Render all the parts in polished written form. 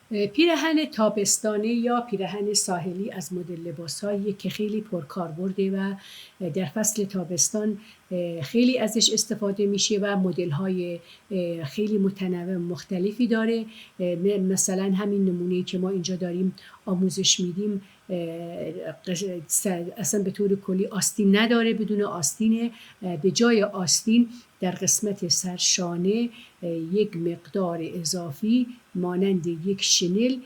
پیراهن تابستانه یا پیراهن ساحلی از مدل لباس‌هایی که خیلی پرکاربرده و در فصل تابستان خیلی ازش استفاده میشه و مدل‌های خیلی متنوع مختلفی داره. مثلا همین نمونه‌ای که ما اینجا داریم آموزش میدیم اصلا به طور کلی آستین نداره، بدون آستینه. به جای آستین در قسمت سرشانه یک مقدار اضافی مانند یک شنل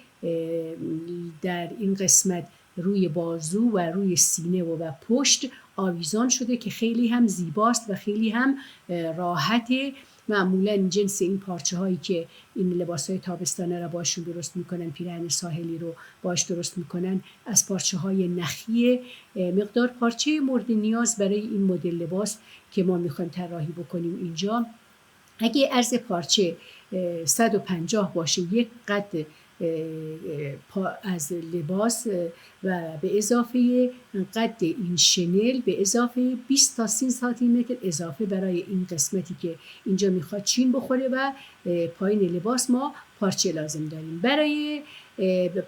در این قسمت روی بازو و روی سینه و پشت آویزان شده که خیلی هم زیباست و خیلی هم راحته. معمولا جنس این پارچه هایی که این لباس های تابستانه را باشون درست میکنن، پیراهن ساحلی رو باش درست میکنن، از پارچه های نخی. مقدار پارچه مورد نیاز برای این مدل لباس که ما میخوایم طراحی بکنیم اینجا، اگه عرض پارچه 150 باشه، یک قد از لباس و به اضافه قد این شنل به اضافه 20 تا 30 سانتی متر اضافه برای این قسمتی که اینجا میخواد چین بخوره و پایین لباس ما پارچه لازم داریم. برای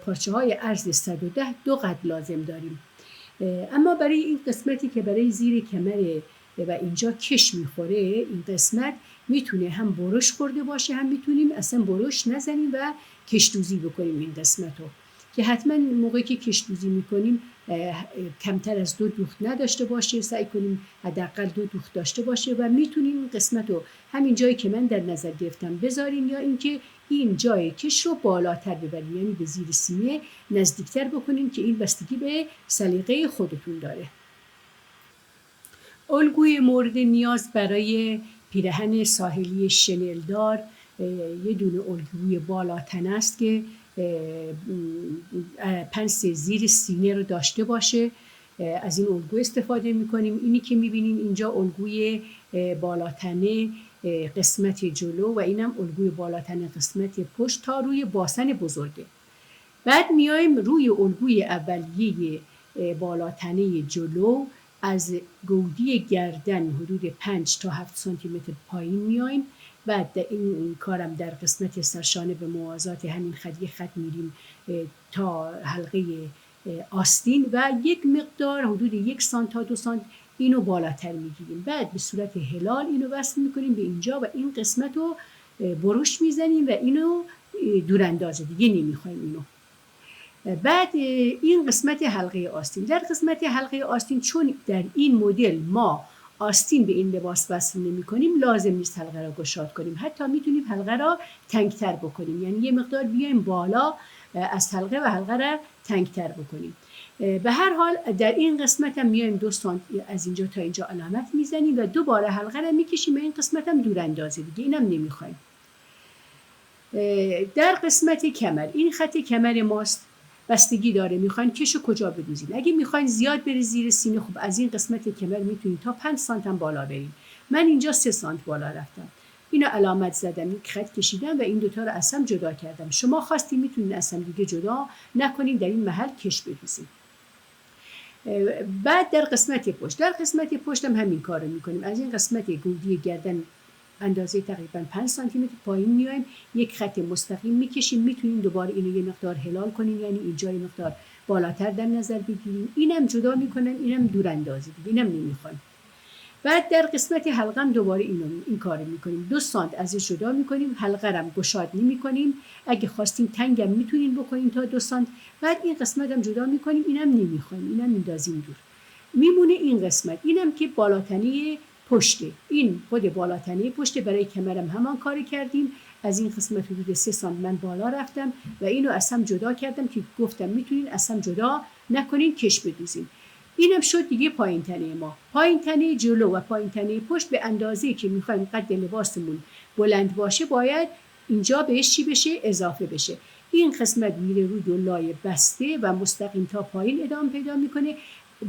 پارچه های عرض 110 دو قد لازم داریم. اما برای این قسمتی که برای زیر کمر و اینجا کش میخوره، این قسمت میتونه هم برش خورده باشه، هم میتونیم اصلا برش نزنیم و کشدوزی بکنیم این قسمت رو، که حتما موقعی که کشدوزی میکنیم کمتر از 2 دوخت نداشته باشه، سعی کنیم حداقل 2 دوخت داشته باشه و میتونیم این قسمت رو همین جایی که من در نظر گرفتم بذارین، یا اینکه این جای کش رو بالاتر ببرین، یعنی به زیر سینه نزدیکتر بکنین، که این بستگی به سلیقه خودتون داره. الگوی مورد نیاز برای پیراهن ساحلی شنلدار یه دونه الگوی بالاتن است که پنس زیر سینه رو داشته باشه. از این الگو استفاده میکنیم. اینی که میبینین اینجا الگوی بالاتنه قسمت جلو و اینم الگوی بالاتنه قسمت پشت تا روی باسن بزرگه. بعد میایم روی الگوی اولیه بالاتنه جلو از گودی گردن حدود 5 تا 7 سانتی متر پایین میایم. بعد این کارم در قسمت سرشانه به موازات همین خط میریم تا حلقه آستین و یک مقدار حدود 1 سانت تا 2 سانت اینو بالاتر میگیریم. بعد به صورت هلال اینو وصل میکنیم به اینجا و این قسمت رو برش میزنیم و اینو دوراندازه دیگه نمیخوایم اینو. بعد این قسمت حلقه آستین. در قسمت حلقه آستین چون در این مدل ما آستین به این لباس وصل نمی کنیم، لازم نیست حلقه را گشاد کنیم. حتی میتونیم حلقه را تنگتر بکنیم، یعنی یه مقدار بیایم بالا از حلقه و حلقه را تنگتر بکنیم. به هر حال در این قسمت هم میایم 2 سانت از اینجا تا اینجا علامت میزنیم و دوباره حلقه را میکشیم و این قسمت هم دوراندازه دیگه، اینم نمیخوایم. در قسمت کمر، این خط کمر ماست، بستگی داره میخواین کشو کجا بدوزین. اگه میخواین زیاد بره زیر سینه، خب از این قسمت کمر میتونید تا 5 سانت هم بالا برین. من اینجا 3 سانت بالا رفتم، اینو علامت زدم، یک خط کشیدم و این دوتا رو از هم جدا کردم. شما خواستی میتونید از هم دیگه جدا نکنین، در این محل کش بدوزین. بعد در قسمت پشت، در قسمت پشت هم همین کار رو میکنیم. از این قسمت گودی گردن اندازه تقریبا 5 سانتی متر پایین میایم، یک خط مستقیم میکشیم. میتونیم دوباره اینو یه مقدار هلال کنیم، یعنی اینجا یه مقدار بالاتر در نظر بگیریم. اینم جدا میکنم، اینم دوراندازی دیگه، اینم نمیخوایم. بعد در قسمت حلقه هم دوباره این کارو میکنیم. 2 سانت ازش جدا میکنیم، حلقه رو گشاد نمیکنیم. اگه خواستین تنگم میتونین بکنین تا 2 سانت. بعد این قسمت هم جدا میکنیم، اینم نمیخوایم، اینم میندازیم دور. میمونه این قسمت، اینم که بالاتنه پشته. این خود بالاتنه پشته. برای کمرم همان کاری کردیم. از این قسمت حدود 3 سانت من بالا رفتم و اینو از هم جدا کردم که گفتم میتونین از هم جدا نکنین، کش بدوزین. اینم شد دیگه پایین تنه ما. پایین تنه جلو و پایین تنه پشت به اندازه‌ای که میخوایم قد لباسمون بلند باشه باید اینجا بهش چی بشه؟ اضافه بشه. این قسمت میره روی دولای بسته و مستقیم تا پایین ادامه پیدا میکنه.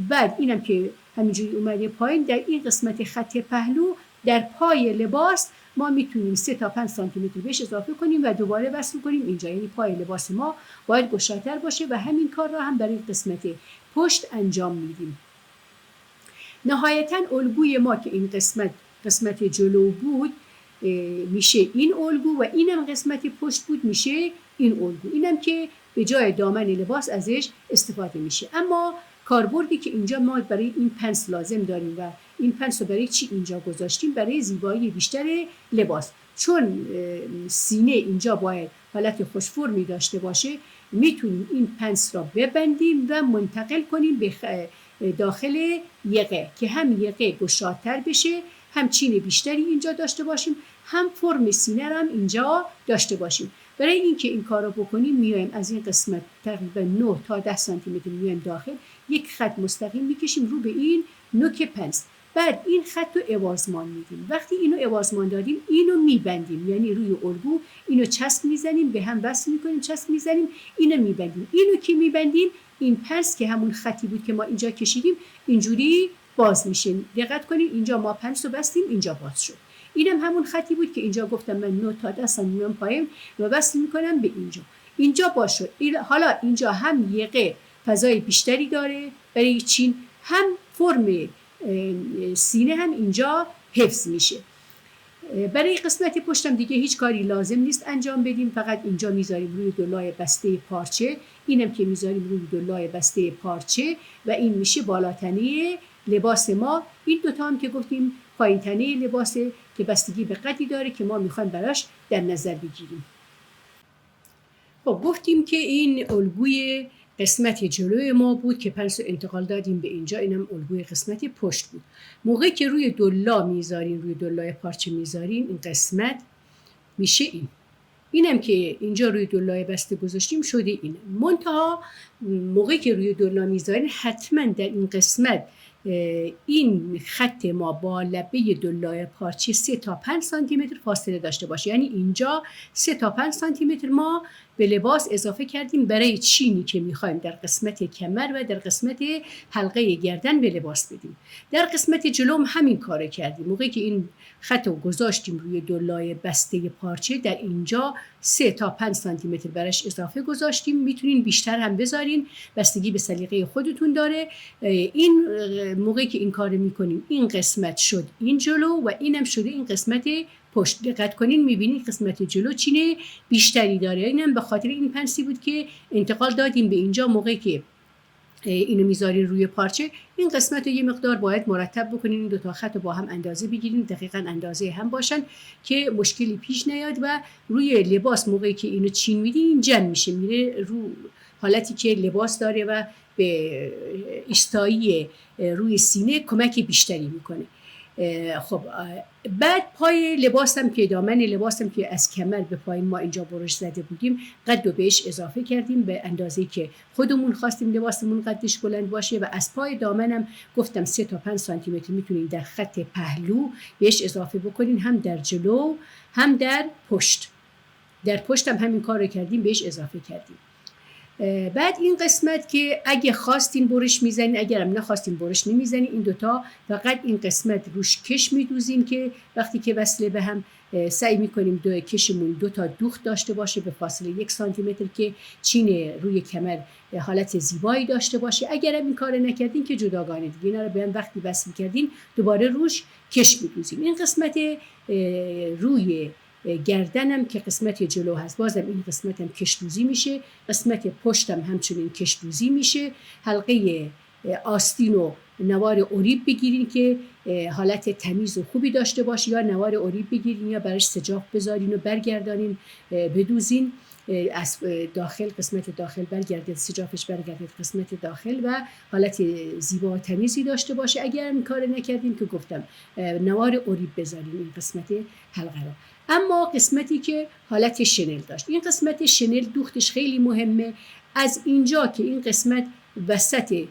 بعد اینم که همینجوری اومده پایین، در این قسمت خط پهلو در پای لباس ما میتونیم 3 تا 5 سانتی متر بهش اضافه کنیم و دوباره وصل کنیم اینجا. یعنی پای لباس ما باید گشادتر باشه و همین کار را هم برای قسمت پشت انجام میدیم. نهایتاً الگوی ما که این قسمت جلو بود، میشه این الگو و اینم قسمت پشت بود میشه این الگو. اینم که به جای دامن لباس ازش استفاده میشه. اما کاربردی که اینجا ما برای این پنس لازم داریم و این پنس رو برای چی اینجا گذاشتیم؟ برای زیبایی بیشتر لباس. چون سینه اینجا باید حالت خوش فرمی داشته باشه، میتونیم این پنس را ببندیم و منتقل کنیم به داخل یقه که هم یقه گشادتر بشه، هم چین بیشتری اینجا داشته باشیم، هم فرم سینه را هم اینجا داشته باشیم. برای اینکه این کار رو بکنیم میایم از این قسمت تقریبا 9 تا 10 سانتی متر میایم داخل، یک خط مستقیم میکشیم رو به این نوک پنس. بعد این خط رو عوضمان میدیم. وقتی اینو عوضمان دادیم اینو میبندیم، یعنی روی الگو اینو چسب میزنیم، به هم وصل میکنیم، چسب میزنیم، اینو میبندیم. اینو که میبندیم این پنس که همون خطی بود که ما اینجا کشیدیم اینجوری باز میشه. دقت کنید اینجا ما پنس رو بستیم، اینجا باز شد. اینم همون خطی بود که اینجا گفتم من 9 تا 10 سانتی متر پایین و وصل میکنم به اینجا باز شد. حالا اینجا هم یقه فضای بیشتری داره برای چین، هم فرم سینه هم اینجا حفظ میشه. برای قسمت پشتم دیگه هیچ کاری لازم نیست انجام بدیم، فقط اینجا میذاریم روی دولای بسته پارچه، اینم که میذاریم روی دولای بسته پارچه و این میشه بالاتنه لباس ما. این دوتا هم که گفتیم پایین تنه لباسه که بستگی به قدی داره که ما میخوایم براش در نظر بگیریم. خب گفتیم که این الگوی قسمت جلوی ما بود که پنس رو انتقال دادیم به اینجا، اینم الگوی قسمت پشت بود. موقعی که روی دولا میذارین، روی دولای پارچه میذارین، این قسمت میشه اینم که اینجا روی دولای بسته گذاشتیم شده این. منتها موقعی که روی دولا میذارین حتما در این قسمت این خط ما با لبه دولای پارچه 3 تا 5 سانتی متر فاصله داشته باشه، یعنی اینجا 3 تا 5 سانتی متر ما به لباس اضافه کردیم برای چینی که میخوایم در قسمت کمر و در قسمت حلقه گردن به لباس بدیم. در قسمت جلوم همین کارو کردیم. موقعی که این خط رو گذاشتیم روی دولای بسته پارچه، در اینجا 3 تا 5 سانتی متر براش اضافه گذاشتیم. میتونین بیشتر هم بذارین، بستگی به سلیقه خودتون داره. این موقعی که این کارو میکنیم این قسمت شد این جلو و اینم شده این قسمت پشت. دقت کنین میبینید قسمت جلو چینه بیشتری داره. اینم به خاطر این پنسی بود که انتقال دادیم به اینجا. موقعی که اینو میذارین روی پارچه این قسمت رو یه مقدار باید مرتب بکنین، این دو تا خط رو با هم اندازه بگیرین، دقیقاً اندازه هم باشن که مشکلی پیش نیاد و روی لباس موقعی که اینو چین میدین جمع میشه، میره رو حالتی که لباس داره و به ایستایی روی سینه کمک بیشتری میکنه. خب بعد پای لباسم که دامن لباسم که از کمر به پایین ما اینجا برش زده بودیم قد رو بهش اضافه کردیم به اندازه‌ای که خودمون خواستیم لباسمون قدش بلند باشه و از پای دامنم گفتم 3 تا 5 سانتی متر میتونین در خط پهلو بهش اضافه بکنین، هم در جلو هم در پشت. در پشت هم همین کار رو کردیم، بهش اضافه کردیم. بعد این قسمت که اگه خواستین برش میزنین، اگر هم نخواستین برش نمیزنین، این دوتا فقط این قسمت روش کش میدوزیم که وقتی که وصله به هم سعی میکنیم دو کشمون 2 تا دوخت داشته باشه به فاصله 1 سانتی متر که چین روی کمر حالت زیبایی داشته باشه. اگر هم این کار نکردین که جداگانه دیگه اینا رو به هم وقتی وصل کردین دوباره روش کش میدوزیم. این قسمت روی گردنم که قسمت جلو هست بازم این قسمت هم کشدوزی میشه، قسمت پشتم همچنین کشدوزی میشه. حلقه آستین و نوار اوریب بگیرین که حالت تمیز و خوبی داشته باشه، یا نوار اوریب بگیرین یا براش سجاق بذارین و برگردانین بدوزین از داخل، قسمت داخل برگردید، سجافش برگردید قسمت داخل و حالت زیبا و تمیزی داشته باشه. اگر این کار نکردین که گفتم نوار اوریب بذارین این قسمت حلقه رو. اما قسمتی که حالت شنل داشت، این قسمت شنل دوختش خیلی مهمه. از اینجا که این قسمت وسط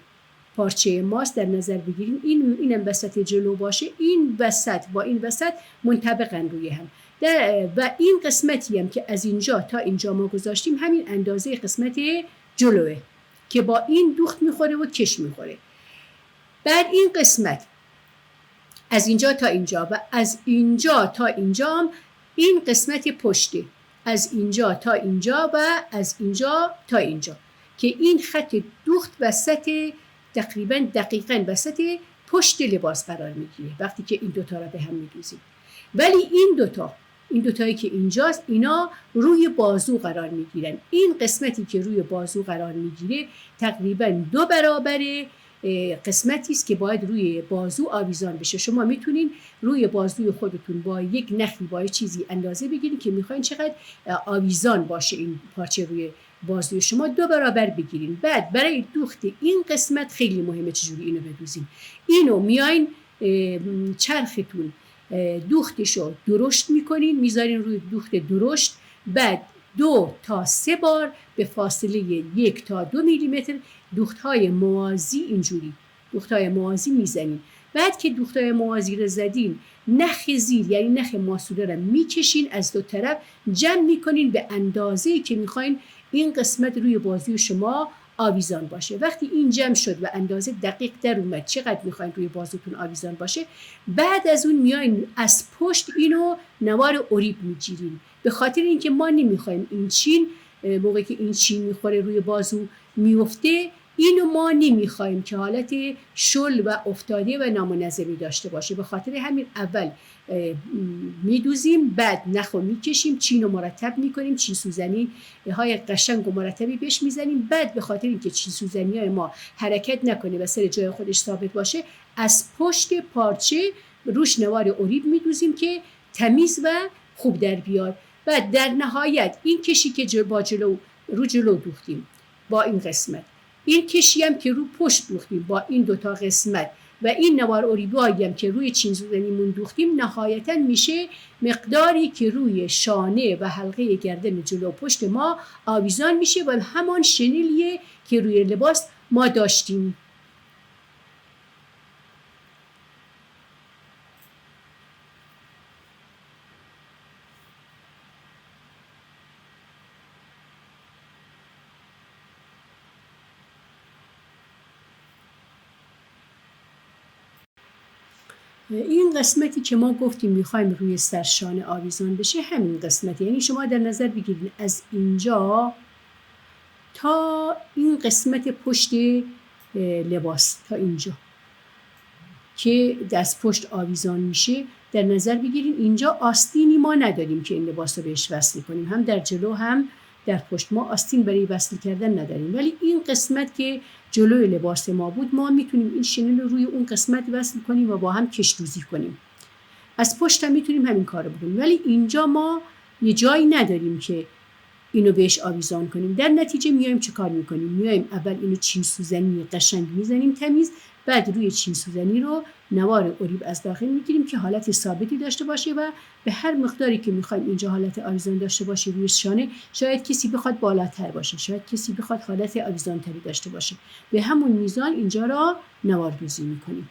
پارچه ماست در نظر بگیریم، اینم وسط جلو باشه، این وسط با این وسط منطبقن روی هم و این قسمتی هم که از اینجا تا اینجا ما گذاشتیم همین اندازه قسمت جلوه که با این دوخت میخوره و کش میخوره. بعد این قسمت از اینجا تا اینجا و از اینجا تا اینجا هم این قسمت پشته، از اینجا تا اینجا و از اینجا تا اینجا که این خط دوخت وسط دقیقاً وسط پشت لباس قرار میگیره وقتی که این دوتا را به هم میدوزیم. ولی این دوتایی که اینجاست اینا روی بازو قرار میگیرن. این قسمتی که روی بازو قرار میگیره تقریبا 2 برابر قسمتی است که باید روی بازو آویزان بشه. شما میتونین روی بازوی خودتون با یک نخی با چیزی اندازه بگیرید که میخواین چقدر آویزان باشه این پارچه روی بازوی شما 2 برابر بگیرین. بعد برای دوخت این قسمت خیلی مهمه چجوری اینو بدوزین. اینو میاین چرختون دوختشو درشت میکنین، میذارین روی دوخت درشت، بعد 2 تا 3 بار به فاصله 1 تا 2 میلیمتر دوختهای موازی اینجوری دوختهای موازی میزنین. بعد که دوختهای موازی رو زدین نخ زیر یعنی نخ ماسوره رو میکشین از 2 طرف جمع میکنین به اندازه‌ای که میخواین این قسمت روی بازوی شما آویزان باشه. وقتی این جمع شد و اندازه دقیق در اومد چقدر میخواین روی بازوتون آویزان باشه، بعد از اون میاین از پشت اینو نوار اریب میگیرین. به خاطر اینکه ما نمیخوایم این چین موقعی که این چین میخوره روی بازو میفته، اینو ما نمیخوایم که حالت شل و افتاده و نامنظمی داشته باشه. به خاطر همین اول میدوزیم، بعد نخو میکشیم، چین رو مرتب میکنیم، چین سوزنی های قشنگ و مرتبی بهش میزنیم. بعد به خاطر اینکه چین سوزنی های ما حرکت نکنه و سر جای خودش ثابت باشه، از پشت پارچه روش نوار اریب میدوزیم که تمیز و خوب در بیاد. بعد در نهایت این کشی که با رو جلو دوختیم با این قسمت، این کشی هم که رو پشت دوختیم با این 2 تا قسمت و این نوار اریبایی هم که روی چین سوزنیمون دوختیم، نهایتا میشه مقداری که روی شانه و حلقه گردن جلو پشت ما آویزان میشه و همان شنلیه که روی لباس ما داشتیم. این قسمتی که ما گفتیم میخوایم روی سرشانه آویزان بشه همین قسمت، یعنی شما در نظر بگیرید از اینجا تا این قسمت پشت لباس تا اینجا که دست پشت آویزان میشه در نظر بگیرید. اینجا آستینی ما نداریم که این لباس رو بهش وصل کنیم، هم در جلو هم در پشت ما آستین برای وصل کردن نداریم. ولی این قسمت که جلوی لباس ما بود ما میتونیم این شنل رو روی اون قسمت وصل کنیم و با هم کش‌دوزی کنیم. از پشت هم میتونیم همین کارو بکنیم، ولی اینجا ما یه جایی نداریم که اینو بهش آویزان کنیم. در نتیجه میایم چه کار میکنیم؟ میایم اول اینو چین سوزنی قشنگ میزنیم تمیز، بعد روی چین سوزنی رو نوار اریب از داخل میگیریم که حالت ثابتی داشته باشه و به هر مقداری که میخوایم اینجا حالت آویزان داشته باشه روی شانه، شاید کسی بخواد بالاتر باشه، شاید کسی بخواد حالت آویزان تری داشته باشه، به همون میزان اینجا را نوار دوزی میکنیم.